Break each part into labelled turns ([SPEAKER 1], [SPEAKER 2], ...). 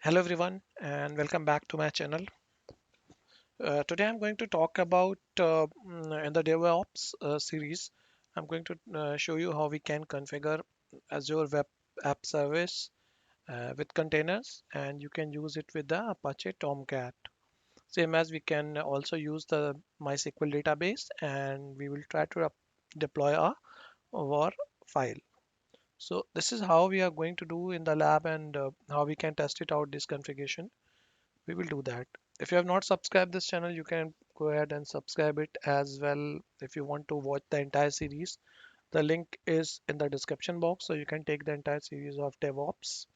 [SPEAKER 1] Hello everyone and welcome back to my channel. Today I'm going to talk about in the DevOps series. I'm going to show you how we can configure Azure Web App Service with containers, and you can use it with the Apache Tomcat. Same as we can also use the MySQL database, and we will try to deploy a war file. So this is how we are going to do in the lab, and how we can test it out this configuration. We will do that. If you have not subscribed this channel, you can go ahead and subscribe it as well. If you want to watch the entire series, the link is in the description box, so you can take the entire series of DevOps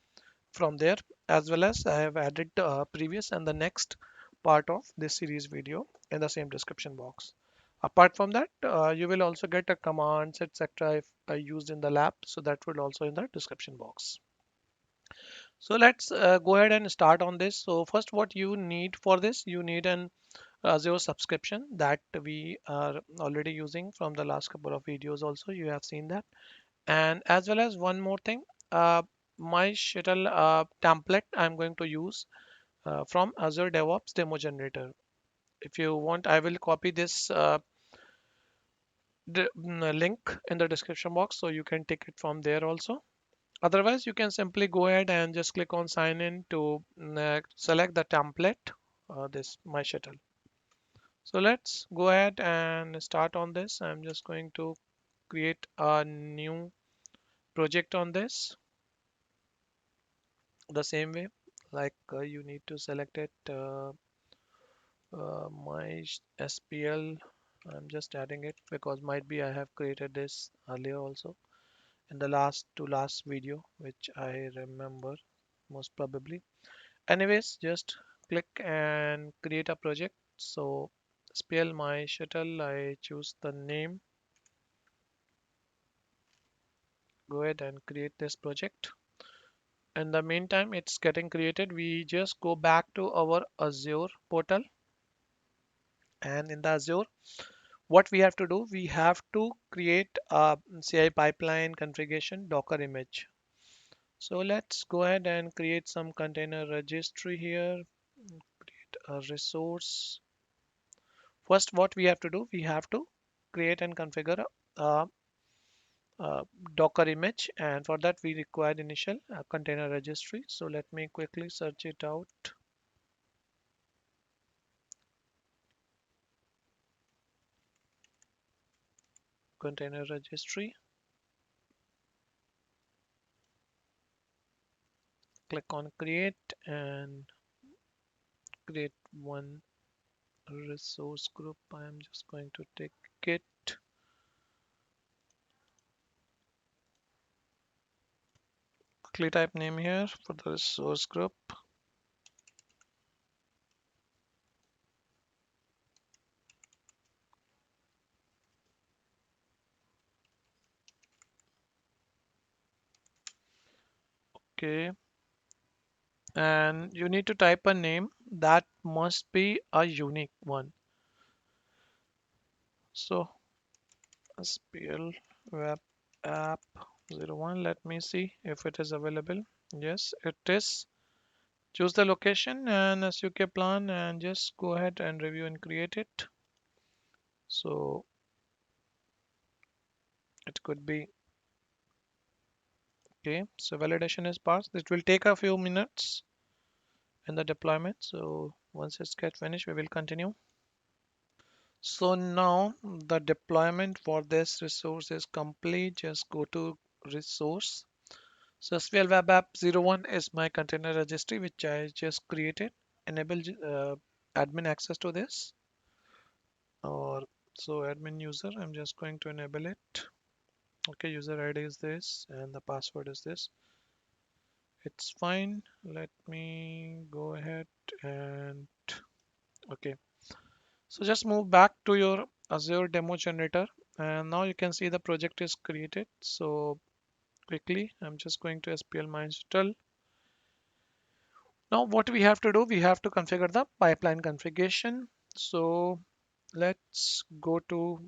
[SPEAKER 1] from there. As well as I have added the previous and the next part of this series video in the same description box. Apart from that, you will also get a commands, etc. if I used in the lab, so that will also in the description box. So let's go ahead and start on this. So first, what you need for this, you need an Azure subscription that we are already using from the last couple of videos. Also, you have seen that, and as well as one more thing, uh, my shuttle template I'm going to use from Azure DevOps demo generator. If you want, I will copy this link in the description box, so you can take it from there also. Otherwise, you can simply go ahead and just click on sign in to select the template, this my shuttle. So let's go ahead and start on this. I'm just going to create a new project on this the same way. Like you need to select it, my SPL. I'm just adding it because might be I have created this earlier also in the last video, which I remember most probably. Anyways, just click and create a project. So SPL my shuttle, I choose the name. Go ahead and create this project. In the meantime, it's getting created. We just go back to our Azure portal, and in the Azure, what we have to do, we have to create a CI pipeline configuration Docker image. So let's go ahead and create some container registry here, create a resource. First, what we have to do, we have to create and configure a, a Docker image, and for that we require initial container registry. So let me quickly search it out. Container registry, click on create and create one resource group. I am just going to take it, quickly type name here for the resource group. Okay, and you need to type a name that must be a unique one. So SPL web app 01, let me see if it is available. Yes, it is. Choose the location and a SUK plan and just go ahead and review and create it. So it could be okay. So validation is passed. It will take a few minutes in the deployment. So once it's get finished, we will continue. So now the deployment for this resource is complete. Just go to resource. So SQL Web App 01 is my container registry, which I just created. Enable admin access to this, or so admin user. I'm just going to enable it. Okay, user ID is this and the password is this. It's fine. Let me go ahead and okay. So just move back to your Azure demo generator, and now you can see the project is created. So quickly, I'm just going to SPL MySQL. Now what we have to do, we have to configure the pipeline configuration. So let's go to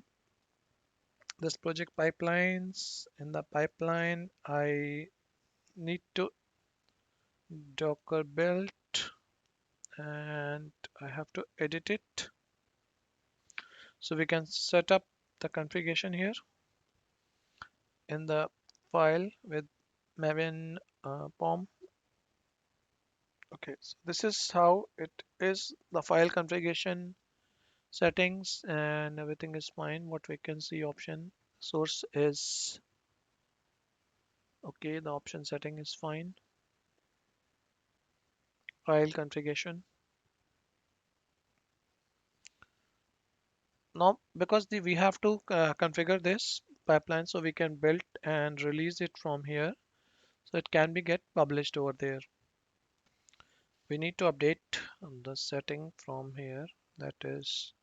[SPEAKER 1] this project pipelines. In the pipeline, I need to Docker build, and I have to edit it. So we can set up the configuration here in the file with Maven POM. Okay, so this is how it is, the file configuration settings, and everything is fine. What we can see, option source is okay, the option setting is fine. File configuration. Now, because we have to configure this pipeline so we can build and release it from here, so it can be get published over there. We need to update the setting from here, that is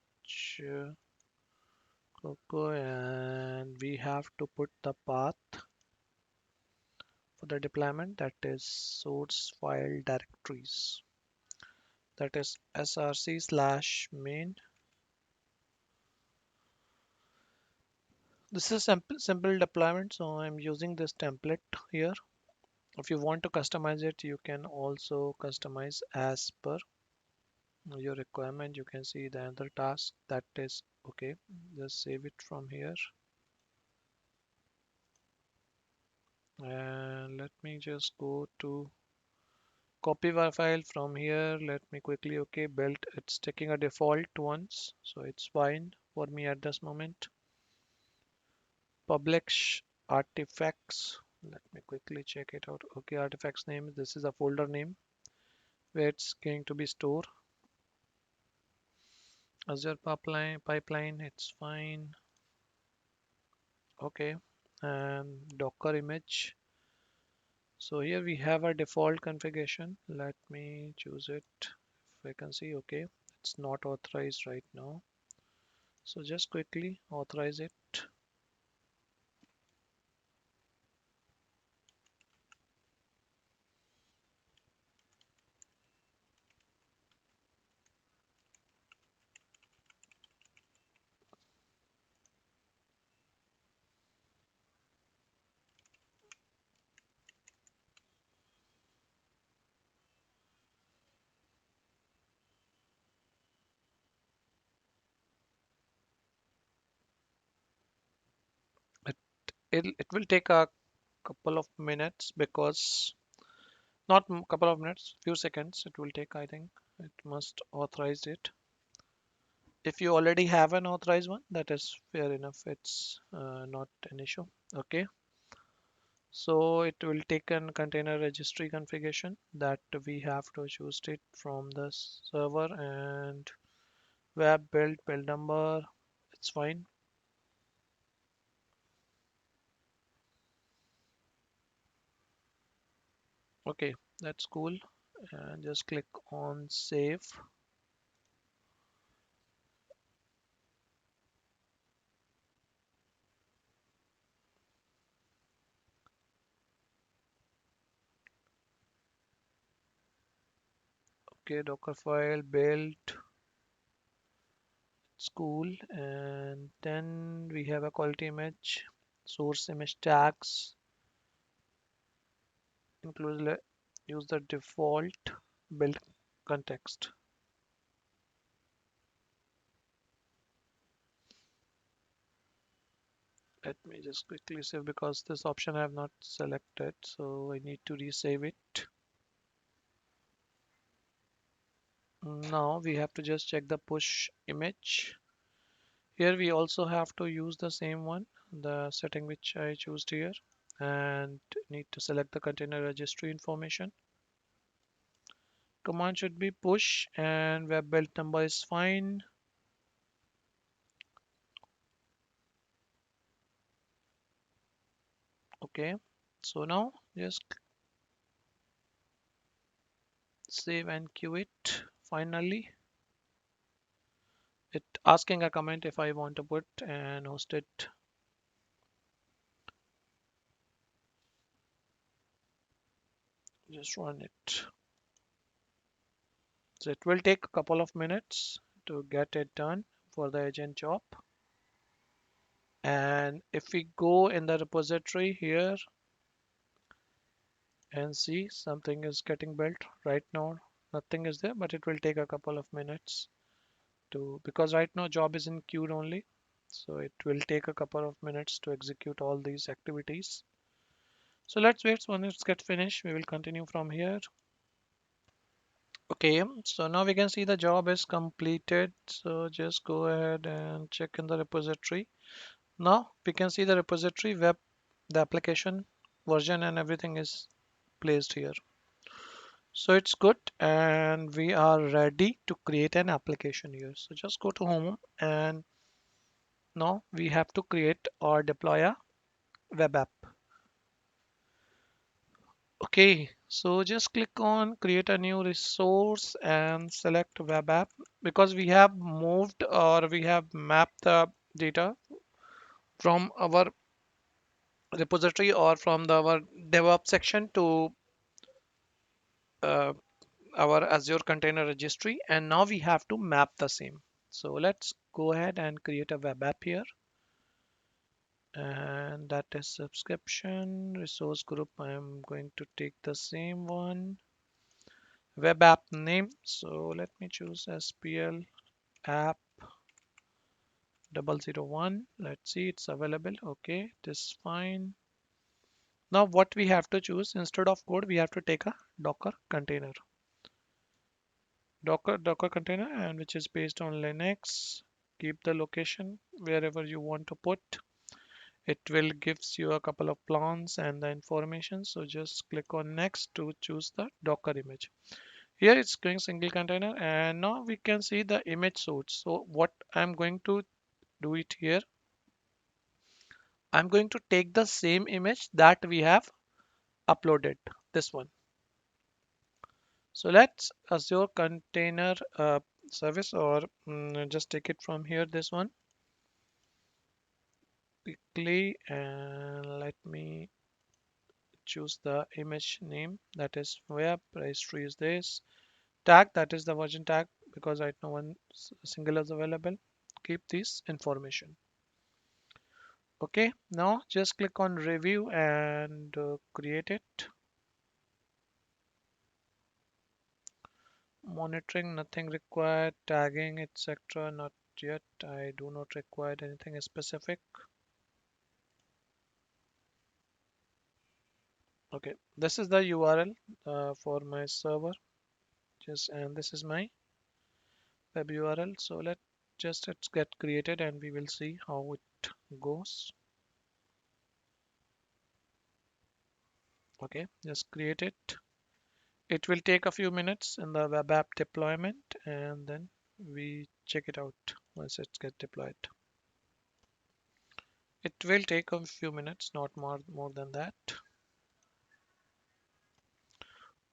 [SPEAKER 1] Coco, and we have to put the path for the deployment, that is source file directories, that is src/main. This is simple deployment, so I'm using this template here. If you want to customize it, you can also customize as per your requirement. You can see the other task, that is okay. Just save it from here, and let me just go to copy my file from here. Let me quickly, okay, build. It's taking a default once, so it's fine for me at this moment. Publish artifacts. Let me quickly check it out. Okay, artifacts name. This is a folder name where it's going to be stored. Azure pipeline. It's fine. Okay, and Docker image. So here we have a default configuration. Let me choose it. If I can see, okay, it's not authorized right now. So just quickly authorize it. It, it will take a couple of minutes, because not couple of minutes, few seconds it will take, I think. It must authorize it. If you already have an authorized one, that is fair enough. It's not an issue. Okay. So it will take a container registry configuration, that we have to choose it from the server, and web build number. It's fine. Okay, that's cool. And just click on save. Okay, Docker file build. It's cool. And then we have a quality image, source image tags, include use the default build context. Let me just quickly save, because this option I have not selected, so I need to resave it. Now we have to just check the push image. Here we also have to use the same one, the setting which I chose here, and need to select the container registry information. Command should be push, and web build number is fine. Okay, so now just save and queue it. Finally, it asking a comment if I want to put and host it. Just run it. So it will take a couple of minutes to get it done for the agent job. And if we go in the repository here, and see something is getting built. Right now nothing is there, but it will take a couple of minutes to, because right now job is in queue only, so it will take a couple of minutes to execute all these activities. So let's wait. When it's get finished, we will continue from here. Okay, so now we can see the job is completed. So just go ahead and check in the repository. Now we can see the repository web, the application version and everything is placed here. So it's good and we are ready to create an application here. So just go to home and now we have to create or deploy a web app. Okay, so just click on create a new resource and select web app, because we have moved or we have mapped the data from our repository or from our DevOps section to uh, our Azure Container Registry, and now we have to map the same. So let's go ahead and create a web app here, and that is subscription resource group. I'm going to take the same one, web app name. So let me choose SPL app 001. Let's see, it's available. Okay, this is fine. Now what we have to choose, instead of code, we have to take a Docker container. Docker container, and which is based on Linux. Keep the location wherever you want to put. It will gives you a couple of plans and the information. So just click on next to choose the Docker image. Here it's going single container, and now we can see the image source. So what I'm going to do it here, I'm going to take the same image that we have uploaded, this one. So let's Azure Container Service, or just take it from here, this one, quickly, and let me choose the image name, that is web. Registry is this tag, that is the version tag, because right now one single is available. Keep this information. Okay, now just click on review and create it. Monitoring, nothing required. Tagging, etc., not yet. I do not require anything specific. Okay, this is the URL for my server, just, and this is my web URL. So let's get created and we will see how it goes. Okay, just create it. It will take a few minutes in the web app deployment, and then we check it out once it gets deployed. It will take a few minutes, not more than that.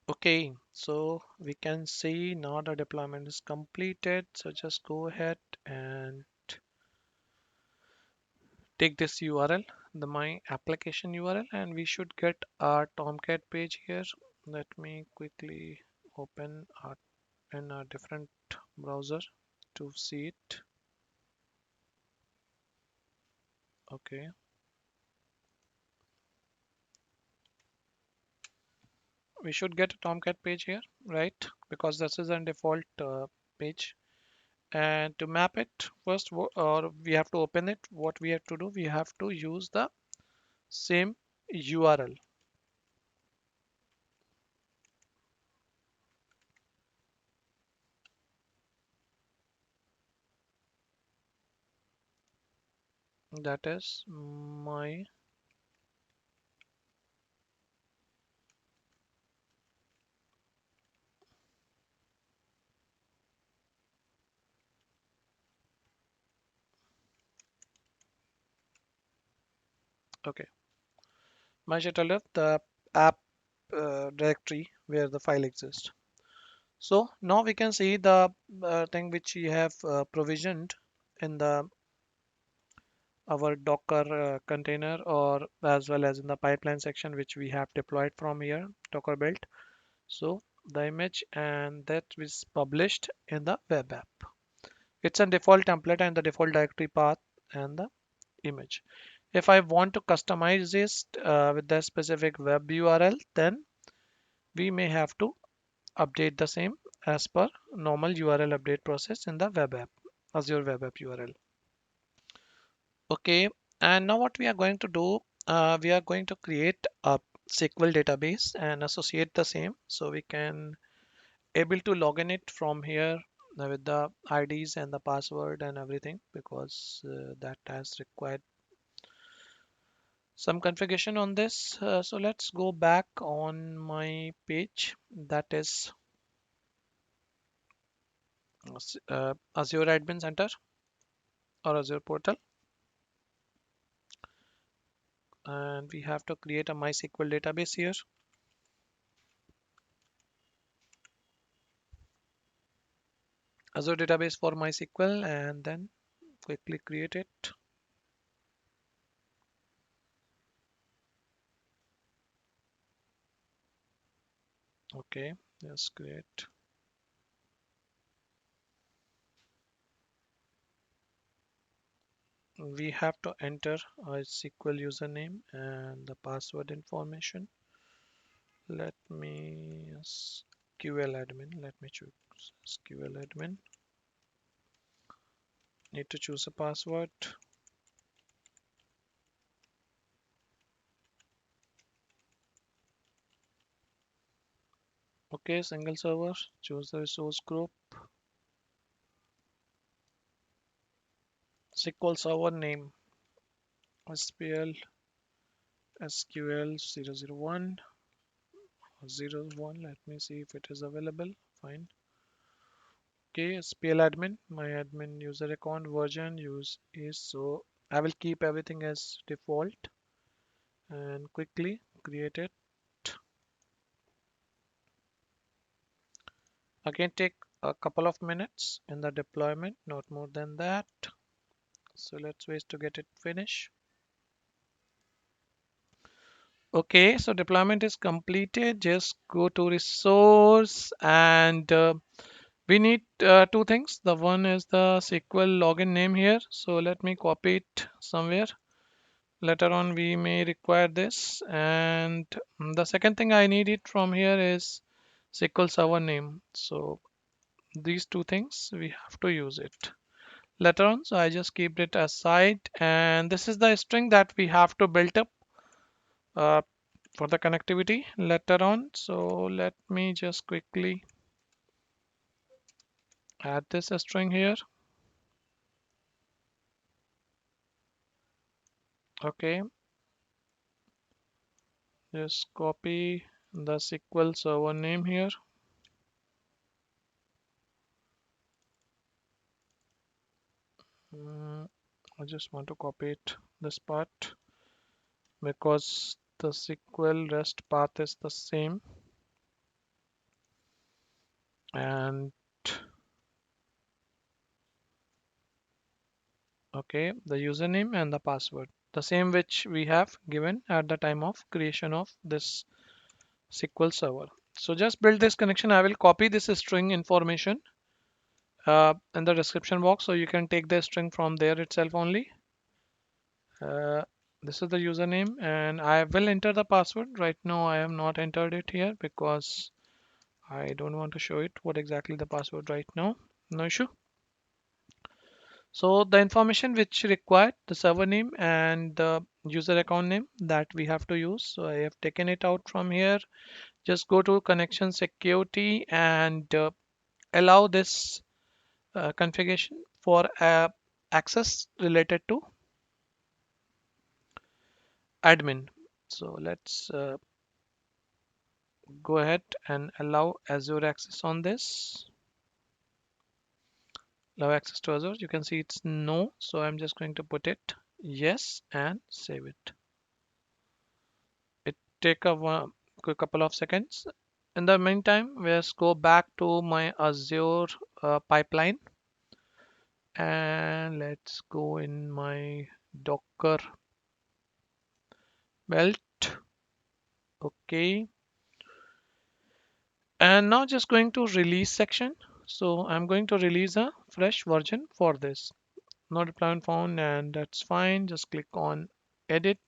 [SPEAKER 1] Okay, so we can see now the deployment is completed. So just go ahead and take this URL, the my application URL, and we should get our Tomcat page here. Let me quickly open in a different browser to see it. Okay, we should get a Tomcat page here, right? Because this is a default page. And to map it first, or we have to open it, what we have to do, we have to use the same URL. That is my, okay, MySQL, the app directory where the file exists. So now we can see the thing which we have provisioned in the our Docker container, or as well as in the pipeline section which we have deployed from here, Docker built. So the image, and that is published in the web app. It's a default template and the default directory path and the image. If I want to customize this with the specific web URL, then we may have to update the same as per normal URL update process in the web app, Azure web app URL. Okay, and now what we are going to do, we are going to create a SQL database and associate the same so we can able to log in it from here with the IDs and the password and everything, because that has required some configuration on this. So let's go back on my page, that is Azure Admin Center or Azure portal, and we have to create a MySQL database here. Azure database for MySQL, and then quickly create it. Okay, let's create. We have to enter a SQL username and the password information. Let me SQL admin. Let me choose SQL admin. Need to choose a password. Okay, single server. Choose the resource group. SQL Server Name. SPL SQL 001 01. Let me see if it is available. Fine. Okay, SPL admin. My admin user account version use is, so I will keep everything as default and quickly create it. Again, take a couple of minutes in the deployment, not more than that. So let's wait to get it finished. Okay, so deployment is completed. Just go to resource, and we need two things. The one is the SQL login name here. So let me copy it somewhere. Later on, we may require this. And the second thing I need it from here is SQL server name. So these two things we have to use it later on. So I just keep it aside. And this is the string that we have to build up uh, for the connectivity later on. So let me just quickly add this string here. Okay, just copy the SQL server name here. I just want to copy it this part because the SQL REST path is the same, and okay, the username and the password, the same which we have given at the time of creation of this SQL server. So just build this connection. I will copy this string information in the description box, so you can take the string from there itself only. Uh, this is the username, and I will enter the password. Right now I have not entered it here because I don't want to show it what exactly the password right now. No issue. So the information which required, the server name and the user account name that we have to use. So I have taken it out from here. Just go to connection security and allow this configuration for access related to admin. So let's go ahead and allow Azure access on this. Allow access to Azure. You can see it's no. So I'm just going to put it yes and save it. It take a quick couple of seconds. In the meantime, let's go back to my Azure pipeline, and let's go in my Docker belt. Okay, and now just going to release section. So I'm going to release a fresh version for this. No deployment found, and that's fine. Just click on edit.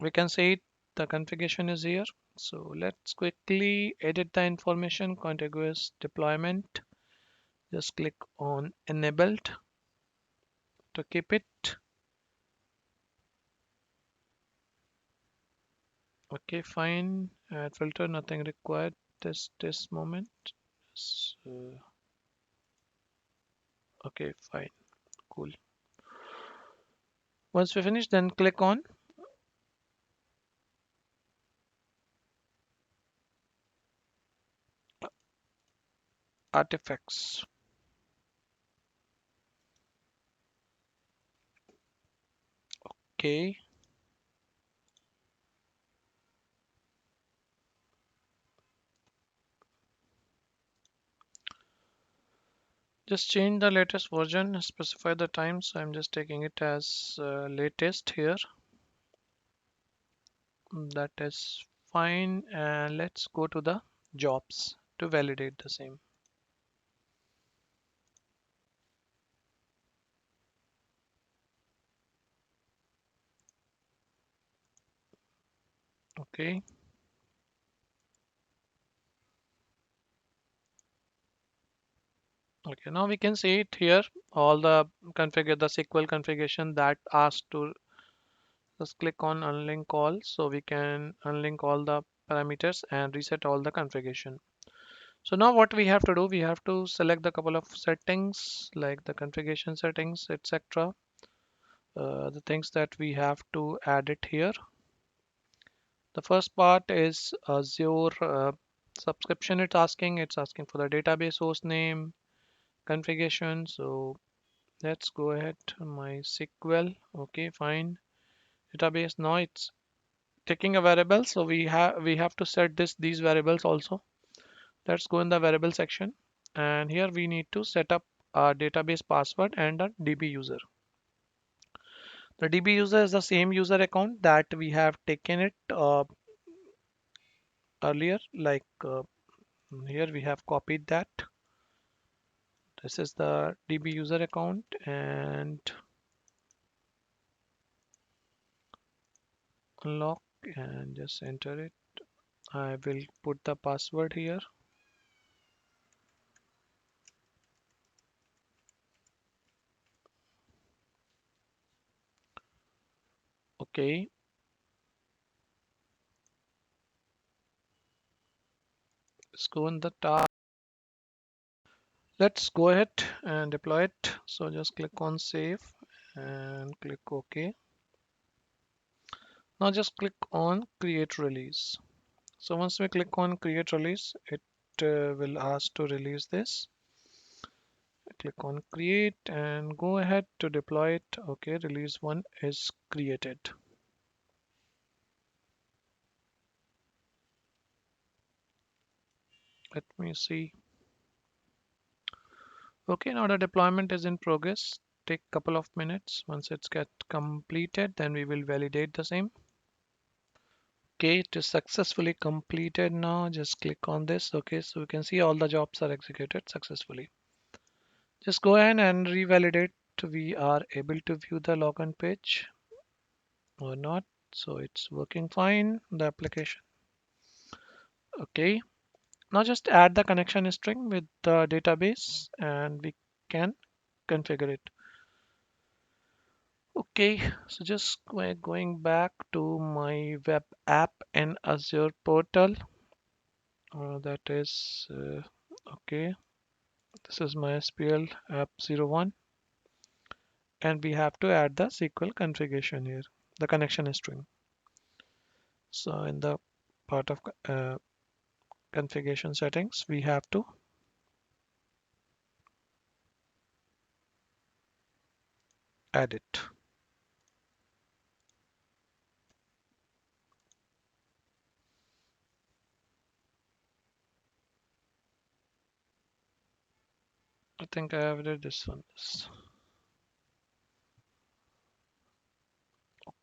[SPEAKER 1] We can say the configuration is here. So let's quickly edit the information. Contiguous deployment. Just click on enabled to keep it. Okay, fine. Add filter, nothing required this moment. So, okay, fine, cool. Once we finish, then click on artifacts. Okay, just change the latest version, specify the time. So I'm just taking it as latest here. That is fine. And let's go to the jobs to validate the same. Okay. Okay, now we can see it here. All the configure the SQL configuration that asks to just click on unlink all. So we can unlink all the parameters and reset all the configuration. So now what we have to do, we have to select the couple of settings like the configuration settings, etc. The things that we have to add it here. The first part is Azure subscription. It's asking for the database host name configuration. So let's go ahead MySQL. Okay, fine. Database. Now it's taking a variable, so we have to set these variables also. Let's go in the variable section, and here we need to set up a database password and a DB user. The DB user is the same user account that we have taken it earlier. Like here we have copied that. This is the DB user account, and unlock and just enter it. I will put the password here. Okay, let's go in the tab. Let's go ahead and deploy it. So just click on save and click OK. Now just click on create release. So once we click on create release, it will ask to release this. Click on create and go ahead to deploy it. Okay, release 1 is created. Let me see. Okay, now the deployment is in progress. Take a couple of minutes. Once it's get completed, then we will validate the same. Okay, it is successfully completed now. Just click on this. Okay, so we can see all the jobs are executed successfully. Just go ahead and revalidate. We are able to view the login page or not. So it's working fine, the application. Okay, now just add the connection string with the database and we can configure it. Okay, so just going back to my web app in Azure portal. That is okay. This is MySQL app 01, and we have to add the SQL configuration here, the connection string. So in the part of configuration settings, we have to add it. I think I have added this one.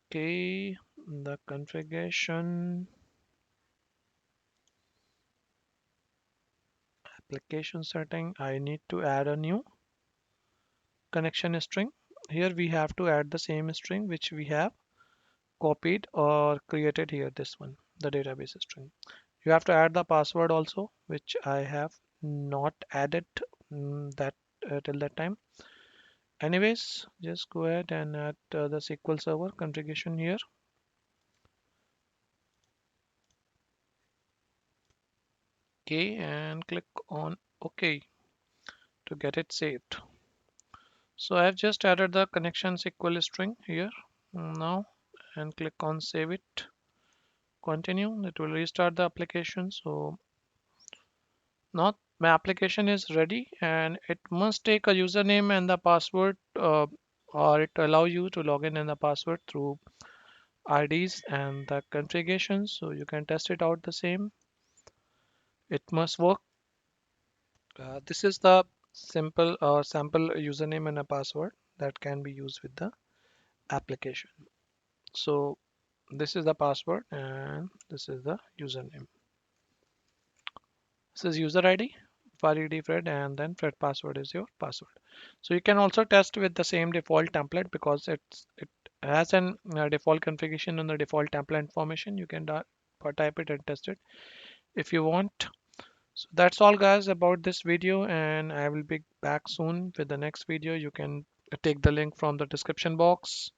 [SPEAKER 1] Okay, the configuration application setting, I need to add a new connection string. Here we have to add the same string which we have copied or created here, this one, the database string. You have to add the password also, which I have not added that till that time. Anyways, just go ahead and add the SQL Server configuration here. Okay, and click on OK to get it saved. So I've just added the connection SQL string here now, and click on save it. Continue. It will restart the application. So now my application is ready, and it must take a username and the password, or it allow you to log in and the password through IDs and the configurations. So you can test it out the same. It must work. This is the simple sample username and a password that can be used with the application. So this is the password and this is the username. This is user ID, valid Fred, and then Fred password is your password. So you can also test with the same default template because it has an default configuration on the default template information. You can type it and test it if you want. So that's all guys about this video, and I will be back soon with the next video. You can take the link from the description box.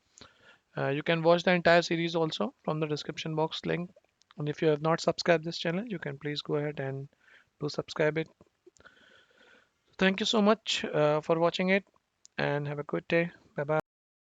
[SPEAKER 1] You can watch the entire series also from the description box link. And if you have not subscribed this channel, you can please go ahead and do subscribe it. Thank you so much for watching it, and have a good day.